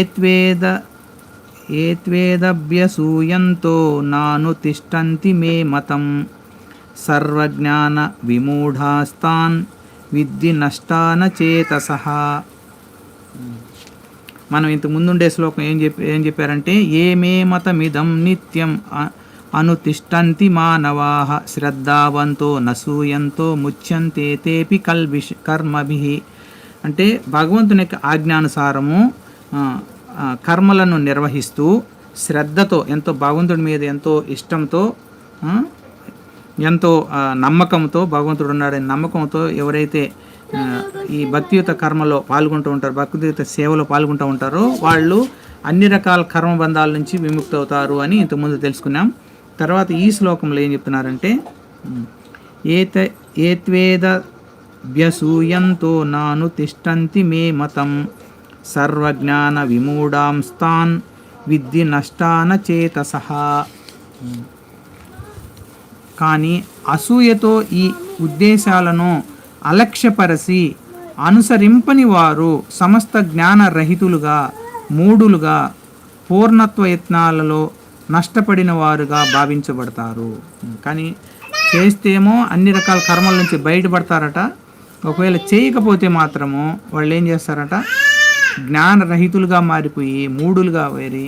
ఏత్వేద ఏత్వేదభ్యసూయంతో నాను తిష్టంతి మే మతం సర్వజ్ఞాన విమూఢాస్తాన్ విద్ధి నష్టాన చేతసః. మనం ఇంత ముందుండే శ్లోకం ఏం చెప్పారంటే ఏ మే మతమిదం నిత్యం అనుతిష్టంతి మానవాః శ్రద్ధావంతో నసూయంతో ముచ్యంతే తేపి కర్మభిః. అంటే భగవంతుని యొక్క ఆజ్ఞానుసారము కర్మలను నిర్వహిస్తూ శ్రద్ధతో, ఎంతో భగవంతుడి మీద ఎంతో ఇష్టంతో, ఎంతో నమ్మకంతో, భగవంతుడు ఉన్నాడని నమ్మకంతో ఎవరైతే ఈ భక్తియుత కర్మలో పాల్గొంటూ ఉంటారో, భక్తియుత సేవలో పాల్గొంటూ ఉంటారో వాళ్ళు అన్ని రకాల కర్మబంధాల నుంచి విముక్తి అవుతారు అని ఇంతకుముందు తెలుసుకున్నాం. తర్వాత ఈ శ్లోకంలో ఏం చెప్తున్నారంటే ఏత్వేదభ్యసూయంతో నాను తిష్టంతి మే మతం సర్వజ్ఞాన విమూఢాంస్తాన్ విద్ధి నష్టాన చేతసః. కానీ అసూయతో ఈ ఉద్దేశాలను అలక్ష్యపరచి అనుసరింపని వారు సమస్త జ్ఞానరహితులుగా, మూఢులుగా, పూర్ణత్వ యత్నాలలో నష్టపడిన వారుగా భావించబడతారు. కానీ చేస్తేమో అన్ని రకాల కర్మల నుంచి బయటపడతారట. ఒకవేళ చేయకపోతే మాత్రము వాళ్ళు ఏం చేస్తారట, జ్ఞానరహితులుగా మారిపోయి మూఢులుగా వేరి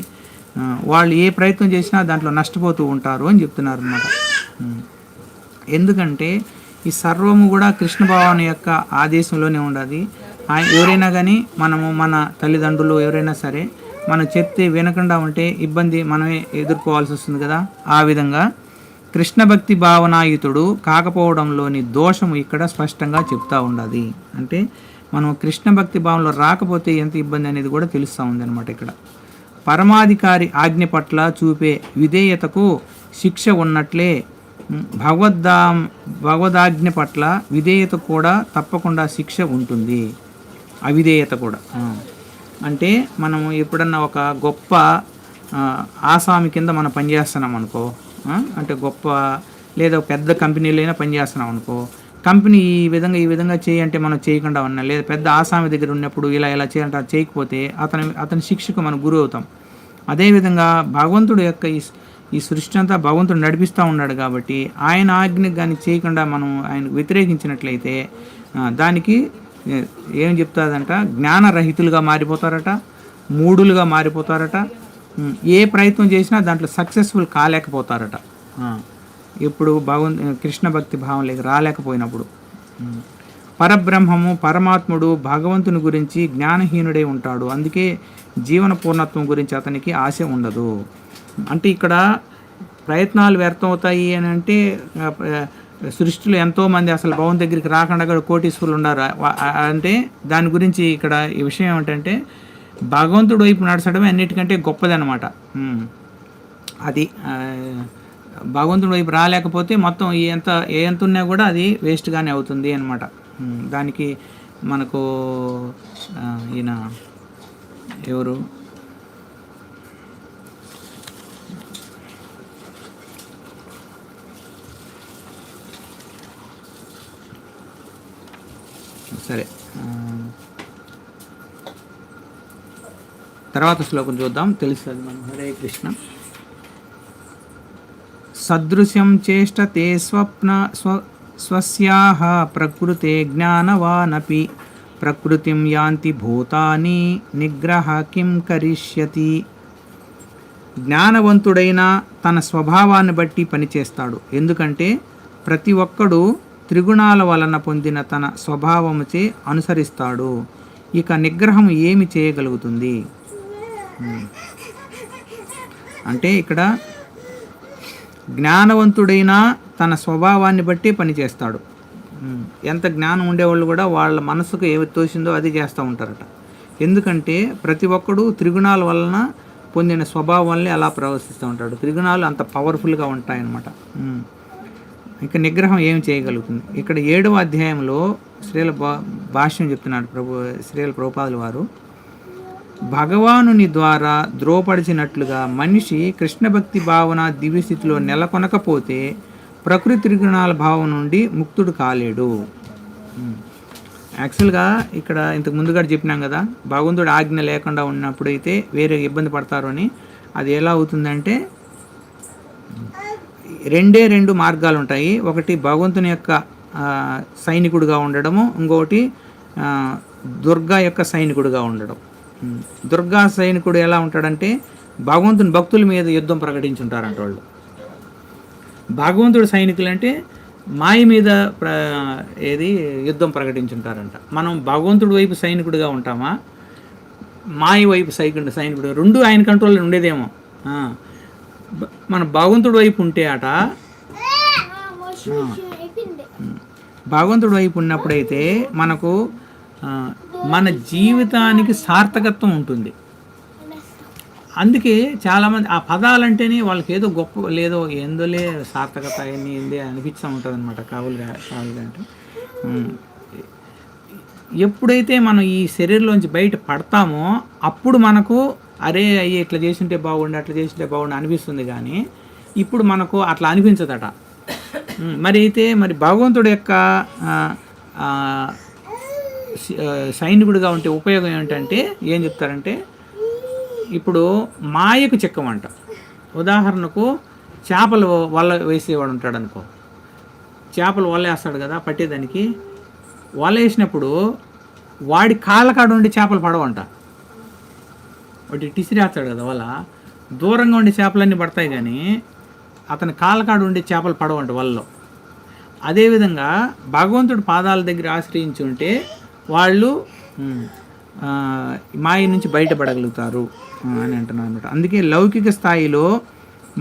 వాళ్ళు ఏ ప్రయత్నం చేసినా దాంట్లో నష్టపోతూ ఉంటారు అని చెప్తున్నారు అన్నమాట. ఎందుకంటే ఈ సర్వము కూడా కృష్ణ భగవాను యొక్క ఆదేశంలోనే ఉండదు. ఎవరైనా కానీ మనము, మన తల్లిదండ్రులు ఎవరైనా సరే మనం చెప్తే వినకుండా ఉంటే ఇబ్బంది మనమే ఎదుర్కోవాల్సి వస్తుంది కదా. ఆ విధంగా కృష్ణ భక్తి భావనాయుతుడు కాకపోవడంలోని దోషము ఇక్కడ స్పష్టంగా చెప్తా ఉండదు. అంటే మనం కృష్ణ భక్తి భావంలో రాకపోతే ఎంత ఇబ్బంది అనేది కూడా తెలుస్తూ ఉంది అనమాట. ఇక్కడ పరమాధికారి ఆజ్ఞ పట్ల చూపే విధేయతకు శిక్ష ఉన్నట్లే భగవదాజ్ఞ పట్ల విధేయత కూడా తప్పకుండా శిక్ష ఉంటుంది. అవిధేయత కూడా అంటే మనం ఎప్పుడన్నా ఒక గొప్ప ఆసామి కింద మనం పనిచేస్తున్నాం అనుకో, అంటే గొప్ప లేదా పెద్ద కంపెనీలో అయినా పనిచేస్తున్నాం అనుకో, కంపెనీ ఈ విధంగా చేయి అంటే మనం చేయకుండా ఉన్నా, లేదా పెద్ద ఆసామి దగ్గర ఉన్నప్పుడు ఇలా చేయాలంటే చేయకపోతే అతని శిక్షకు మనం గురి అవుతాం. అదేవిధంగా భగవంతుడు యొక్క ఈ సృష్టి అంతా భగవంతుడు నడిపిస్తూ ఉన్నాడు కాబట్టి ఆయన ఆజ్ఞకు కానీ చేయకుండా మనం ఆయన వ్యతిరేకించినట్లయితే దానికి ఏం చెప్తాదంట, జ్ఞానరహితులుగా మారిపోతారట, మూఢులుగా మారిపోతారట, ఏ ప్రయత్నం చేసినా దాంట్లో సక్సెస్ఫుల్ కాలేకపోతారట. ఇప్పుడు కృష్ణ భక్తి భావంలోకి రాలేకపోయినప్పుడు పరబ్రహ్మము పరమాత్ముడు భగవంతుని గురించి జ్ఞానహీనుడై ఉంటాడు. అందుకే జీవన పూర్ణత్వం గురించి అతనికి ఆశ ఉండదు. అంటే ఇక్కడ ప్రయత్నాలు వ్యర్థం అవుతాయి అని అంటే సృష్టిలో ఎంతోమంది అసలు భగవంతు దగ్గరికి రాకుండా కూడా కోటీశ్వరులు ఉన్నారు. అంటే దాని గురించి ఇక్కడ ఈ విషయం ఏమిటంటే భగవంతుడు వైపు నడచడమే అన్నిటికంటే గొప్పదనమాట. అది భగవంతుడి వైపు రాలేకపోతే మొత్తం ఎంత ఉన్నా కూడా అది వేస్ట్గానే అవుతుంది అనమాట. దానికి మనకు ఈయన ఎవరు సరే తర్వాత శ్లోకం చూద్దాం, తెలుస్తుంది మనం. హరే కృష్ణ. సదృశ్యం చేష్టతే స్వస్యాః ప్రకృతే జ్ఞానవానపి ప్రకృతిం యాంతి భూతాని నిగ్రహ కిం కరిష్యతి. జ్ఞానవంతుడైన తన స్వభావాన్ని బట్టి పనిచేస్తాడు. ఎందుకంటే ప్రతి ఒక్కడు త్రిగుణాల వలన పొందిన తన స్వభావముచే అనుసరిస్తాడు. ఇక నిగ్రహం ఏమి చేయగలుగుతుంది అంటే ఇక్కడ జ్ఞానవంతుడైన తన స్వభావాన్ని బట్టి పనిచేస్తాడు. ఎంత జ్ఞానం ఉండేవాళ్ళు కూడా వాళ్ళ మనసుకు ఏమి తోసిందో అది చేస్తూ ఉంటారట. ఎందుకంటే ప్రతి ఒక్కడు త్రిగుణాల వలన పొందిన స్వభావం వల్లే అలా ప్రవర్తిస్తూ ఉంటాడు. త్రిగుణాలు అంత పవర్ఫుల్గా ఉంటాయన్నమాట. ఇక నిగ్రహం ఏమి చేయగలుగుతుంది. ఇక్కడ 7వ అధ్యాయంలో శ్రీల భాష్యం చెప్తున్నాడు శ్రీల ప్రభుపాదుల వారు. భగవానుని ద్వారా ద్రోపడిచినట్లుగా మనిషి కృష్ణభక్తి భావన దివ్యస్థితిలో నెలకొనకపోతే ప్రకృతి త్రిగుణాల భావం నుండి ముక్తుడు కాలేడు. యాక్చువల్గా ఇక్కడ ఇంతకు ముందుగా చెప్పినాం కదా, భగవంతుడు ఆజ్ఞ లేకుండా ఉన్నప్పుడు అయితే వేరే ఇబ్బంది పడతారు అని. అది ఎలా అవుతుందంటే రెండు మార్గాలు ఉంటాయి. ఒకటి భగవంతుని యొక్క సైనికుడిగా ఉండడము, ఇంకొకటి దుర్గా యొక్క సైనికుడిగా ఉండడం. దుర్గా సైనికుడు ఎలా ఉంటాడంటే భగవంతుని భక్తుల మీద యుద్ధం ప్రకటించుంటారంట వాళ్ళు. భగవంతుడు సైనికులు అంటే మాయ మీద యుద్ధం ప్రకటించుంటారంట. మనం భగవంతుడి వైపు సైనికుడిగా ఉంటామా, మాయ వైపు సైనికుడు రెండు ఆయన కంట్రోల్లో ఉండేదేమో. మన భగవంతుడి వైపు ఉంటే భగవంతుడి వైపు ఉన్నప్పుడైతే మనకు మన జీవితానికి సార్థకత్వం ఉంటుంది. అందుకే చాలామంది ఆ పదాలంటేనే వాళ్ళకి ఏదో గొప్ప లేదో ఏందోలే సార్థకత అన్నీ ఏంది అనిపిస్తూ ఉంటుంది అనమాట. కావులుగా అంటే ఎప్పుడైతే మనం ఈ శరీరంలోంచి బయట పడతామో అప్పుడు మనకు అరే అయ్యి ఇట్లా చేసింటే బాగుండు, అట్లా చేసింటే బాగుండు అనిపిస్తుంది. కానీ ఇప్పుడు మనకు అట్లా అనిపించదట. మరి భగవంతుడి యొక్క సైనికుడిగా ఉంటే ఉపయోగం ఏంటంటే ఏం చెప్తారంటే, ఇప్పుడు మాయకు చిక్కమంట. ఉదాహరణకు చేపలు వల వేసేవాడు ఉంటాడు అనుకో, చేపలు వల వేస్తాడు కదా పట్టేదానికి. వల వేసినప్పుడు వాడి కాళ్ళకాడ ఉండి చేపలు పడవంట. వాటి టిసిరేస్తాడు కదా వల, దూరంగా ఉండే చేపలన్నీ పడతాయి కానీ అతని కాళ్ళకాడ ఉండే చేపలు పడవంట వలలో. అదేవిధంగా భగవంతుడి పాదాల దగ్గర ఆశ్రయించి ఉంటే వాళ్ళు మాయ నుంచి బయటపడగలుగుతారు అని అంటున్నారు అనమాట. అందుకే లౌకిక స్థాయిలో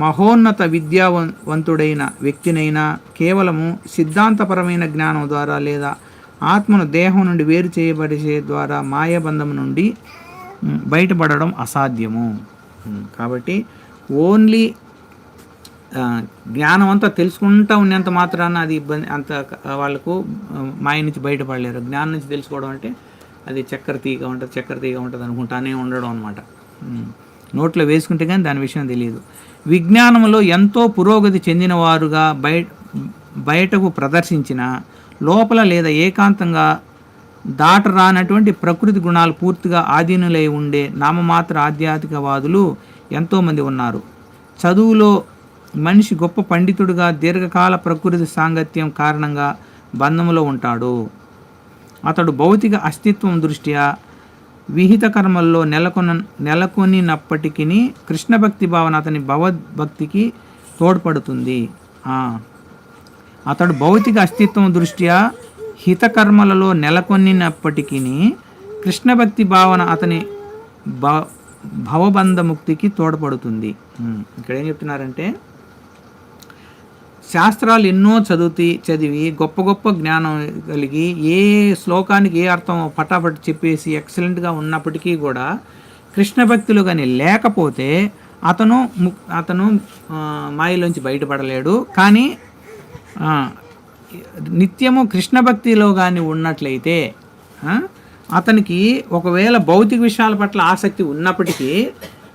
మహోన్నత విద్యావంతుడైన వ్యక్తినైనా కేవలము సిద్ధాంతపరమైన జ్ఞానం ద్వారా లేదా ఆత్మను దేహం నుండి వేరు చేయబడే ద్వారా మాయాబంధం నుండి బయటపడడం అసాధ్యము. కాబట్టి ఓన్లీ జ్ఞానం అంతా తెలుసుకుంటూ ఉన్నంత మాత్రాన అది ఇబ్బంది, అంత వాళ్ళకు మాయ నుంచి బయటపడలేరు. జ్ఞానం నుంచి తెలుసుకోవడం అంటే అది చక్కెర తీగ ఉంటుంది అనుకుంటానే ఉండడం అనమాట. నోట్లో వేసుకుంటే కానీ దాని విషయం తెలియదు. విజ్ఞానంలో ఎంతో పురోగతి చెందినవారుగా బయటకు ప్రదర్శించిన లోపల లేదా ఏకాంతంగా దాటరానటువంటి ప్రకృతి గుణాలు పూర్తిగా ఆధీనులై ఉండే నామమాత్ర ఆధ్యాత్మికవాదులు ఎంతోమంది ఉన్నారు. చదువులో మనిషి గొప్ప పండితుడిగా దీర్ఘకాల ప్రకృతి సాంగత్యం కారణంగా బంధంలో ఉంటాడు. అతడు భౌతిక అస్తిత్వం దృష్ట్యా విహిత కర్మల్లో నెలకొనినప్పటికీ కృష్ణభక్తి భావన అతని భగవద్భక్తికి తోడ్పడుతుంది. అతడు భౌతిక అస్తిత్వం దృష్ట్యా హితకర్మలలో నెలకొనినప్పటికీ కృష్ణభక్తి భావన అతని భవబంధముక్తికి తోడ్పడుతుంది. ఇక్కడ ఏం చెప్తున్నారంటే, శాస్త్రాలు ఎన్నో చదివి గొప్ప గొప్ప జ్ఞానం కలిగి ఏ శ్లోకానికి ఏ అర్థం పటాపట్ చెప్పేసి ఎక్సలెంట్గా ఉన్నప్పటికీ కూడా కృష్ణభక్తులు కానీ లేకపోతే అతను మాయలోంచి బయటపడలేడు. కానీ నిత్యము కృష్ణభక్తిలో కానీ ఉన్నట్లయితే అతనికి ఒకవేళ భౌతిక విషయాల పట్ల ఆసక్తి ఉన్నప్పటికీ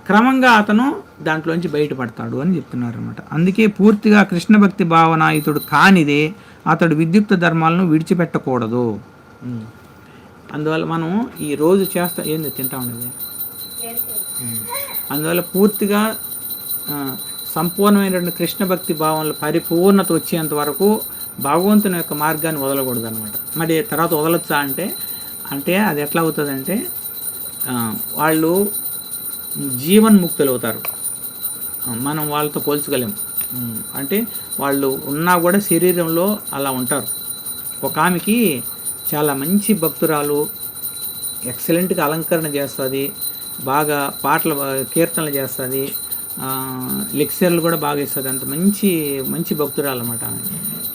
క్రమంగా అతను దాంట్లోంచి బయటపడతాడు అని చెప్తున్నారు అనమాట. అందుకే పూర్తిగా కృష్ణభక్తి భావనాయుతుడు కానిదే అతడు విద్యుక్త ధర్మాలను విడిచిపెట్టకూడదు. అందువల్ల మనం ఈ రోజు తింటా ఉండేది. అందువల్ల పూర్తిగా సంపూర్ణమైనటువంటి కృష్ణభక్తి భావనలు పరిపూర్ణత వచ్చేంత వరకు భగవంతుని యొక్క మార్గాన్ని వదలకూడదు అనమాట. మరి తర్వాత వదలొచ్చా అంటే అది ఎట్లా అవుతుందంటే వాళ్ళు జీవన్ముక్తులు అవుతారు. మనం వాళ్ళతో పోల్చగలేము. అంటే వాళ్ళు ఉన్నా కూడా శరీరంలో అలా ఉంటారు. ఒక ఆమెకి చాలా మంచి భక్తురాలు, ఎక్సలెంట్గా అలంకరణ చేస్తుంది, బాగా పాటలు కీర్తనలు చేస్తుంది, లెక్చర్లు కూడా బాగా ఇస్తుంది. అంత మంచి భక్తురాలు అన్నమాట ఆమె.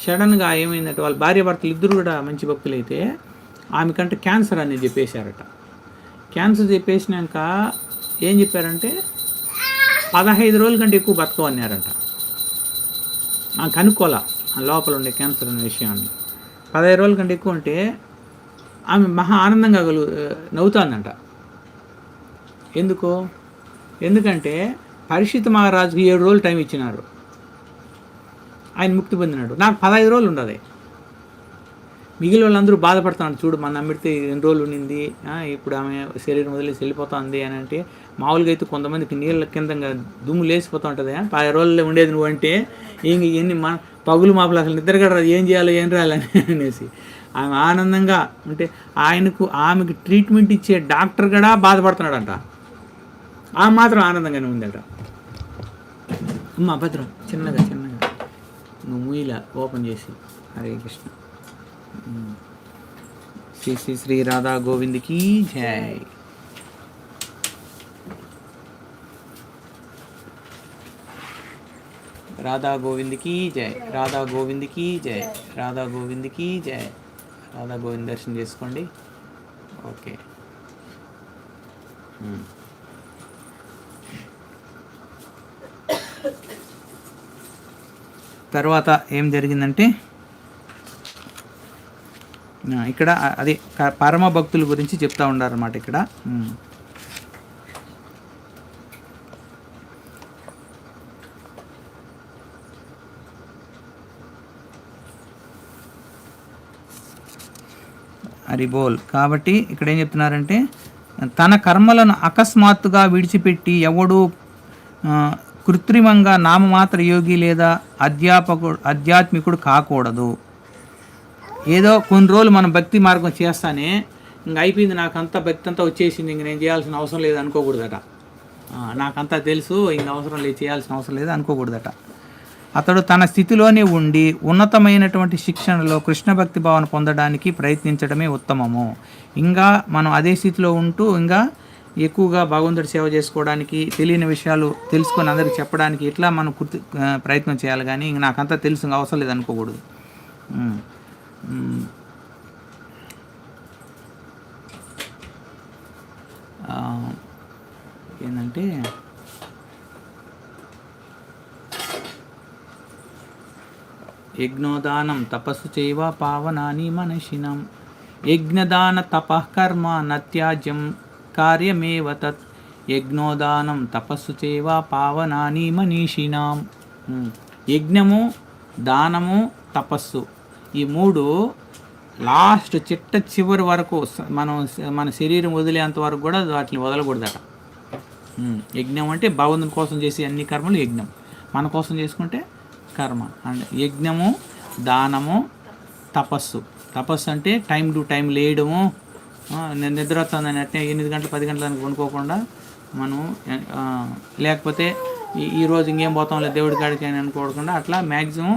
సడన్గా ఏమైందంటే వాళ్ళ భార్యాభర్తలు ఇద్దరు కూడా మంచి భక్తులైతే ఆమెకంటే క్యాన్సర్ అనేది చెప్పేశారట. క్యాన్సర్ చెప్పేసినాక ఏం చెప్పారంటే 15 రోజుల కంటే ఎక్కువ బతకవన్నారంట. కనుక్కోలే లోపల ఉండే క్యాన్సర్ అనే విషయాన్ని. 15 రోజుల కంటే ఎక్కువ ఉంటే ఆమె మహా ఆనందంగా నవ్వుతుందంట. ఎందుకంటే పరీక్షిత్ మహారాజుకి 7 రోజులు టైం ఇచ్చినారు, ఆయన ముక్తి పొందినాడు. నాకు 15 రోజులు ఉండదు. మిగిలిన వాళ్ళందరూ బాధపడుతున్నారు. చూడు మన అమ్మిడితే ఎన్ని రోజులు ఉండింది, ఇప్పుడు ఆమె శరీరం వదిలేసి వెళ్ళిపోతుంది అని అంటే, మామూలుగా అయితే కొంతమందికి నీళ్ళ కింద దుమ్ము లేసిపోతూ ఉంటుంది. 10 రోజుల్లో ఉండేది నువ్వు అంటే ఎన్ని పగులు మాపులు అసలు నిద్ర కూడా ఏం చేయాలో ఏం రాయాలని అనేసి ఆమె ఆనందంగా అంటే ఆమెకు ట్రీట్మెంట్ ఇచ్చే డాక్టర్ కూడా బాధపడుతున్నాడంట. ఆమె మాత్రం ఆనందంగానే ఉందట. అమ్మ భద్రం చిన్నగా నువ్వు మూయిలా ఓపెన్ చేసి. హరే కృష్ణ. శ్రీ శ్రీ శ్రీ రాధా గోవింద్కి జై. రాధా గోవింద్కి జై. రాధా గోవింద్కి జై. రాధా గోవింద్కి జై. రాధా గోవింద్ దర్శనం చేసుకోండి. ఓకే. తర్వాత ఏం జరిగిందంటే ఇక్కడ అదే పరమ భక్తుల గురించి చెప్తా ఉండారన్నమాట ఇక్కడ. హరిబోల్. కాబట్టి ఇక్కడ ఏం చెప్తున్నారంటే, తన కర్మలను అకస్మాత్తుగా విడిచిపెట్టి ఎవడు కృత్రిమంగా నామమాత్ర యోగి లేదా ఆధ్యాత్మికుడు కాకూడదు. ఏదో కొన్ని రోజులు మనం భక్తి మార్గం చేస్తానే ఇంక అయిపోయింది, నాకంతా భక్తి అంతా వచ్చేసింది, ఇంక నేను చేయాల్సిన అవసరం లేదు అనుకోకూడదట. నాకంతా తెలుసు, ఇంక అవసరం లేదు, చేయాల్సిన అవసరం లేదు అనుకోకూడదట. అతడు తన స్థితిలోనే ఉండి ఉన్నతమైనటువంటి శిక్షణలో కృష్ణ భక్తి భావన పొందడానికి ప్రయత్నించడమే ఉత్తమము. ఇంకా మనం అదే స్థితిలో ఉంటూ ఇంకా ఎక్కువగా భగవంతుడి సేవ చేసుకోవడానికి, తెలియని విషయాలు తెలుసుకొని అందరికి చెప్పడానికి ఇట్లా మనం ప్రయత్నం చేయాలి. కానీ ఇంక నాకంతా తెలుసు, ఇంక అవసరం లేదు అనుకోకూడదు. ఏంటంటే యజ్ఞోదానం తపస్సు చేయవ పావనాని మనషినం. యజ్ఞదాన తపఃకర్మ నత్యాజ్యం కార్యమేవ తత్. యజ్ఞోదానం తపస్సు చేయవ పావనాని మనీషినాం. యజ్ఞము, దానము, తపస్సు ఈ మూడు లాస్ట్ చివరి వరకు మన శరీరం వదిలేంత వరకు కూడా వాటిని వదలకూడదట. యజ్ఞం అంటే భగవంతుని కోసం చేసే అన్ని కర్మలు యజ్ఞం, మన కోసం చేసుకుంటే కర్మ. అండ్ యజ్ఞము, దానము, తపస్సు. తపస్సు అంటే టైం టు టైం లేయడము. నేను నిద్ర వస్తుందని అంటే 8 గంటలు 10 గంటలకు కొనుక్కోకుండా మనం లేకపోతే ఈరోజు ఇంకేం పోతాం లేదు దేవుడి కాడికి అని అనుకోకుండా అట్లా మ్యాక్సిమం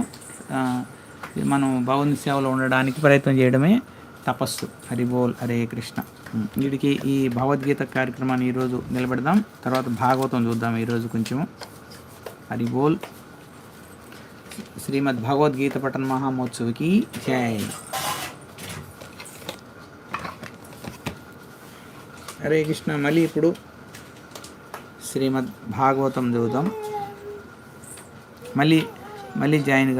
మనం భగవంతుని సేవలో ఉండడానికి ప్రయత్నం చేయడమే తపస్సు. హరిబోల్. హరే కృష్ణ. వీడికి ఈ భగవద్గీత కార్యక్రమాన్ని ఈరోజు నిలబెడదాం. తర్వాత భాగవతం చూద్దాం ఈరోజు కొంచెము. హరిబోల్. శ్రీమద్ భగవద్గీత పఠన్ మహామహోత్సవకి జై. హరే కృష్ణ. మళ్ళీ ఇప్పుడు శ్రీమద్ భాగవతం చదువుదాం. మళ్ళీ జాయిన్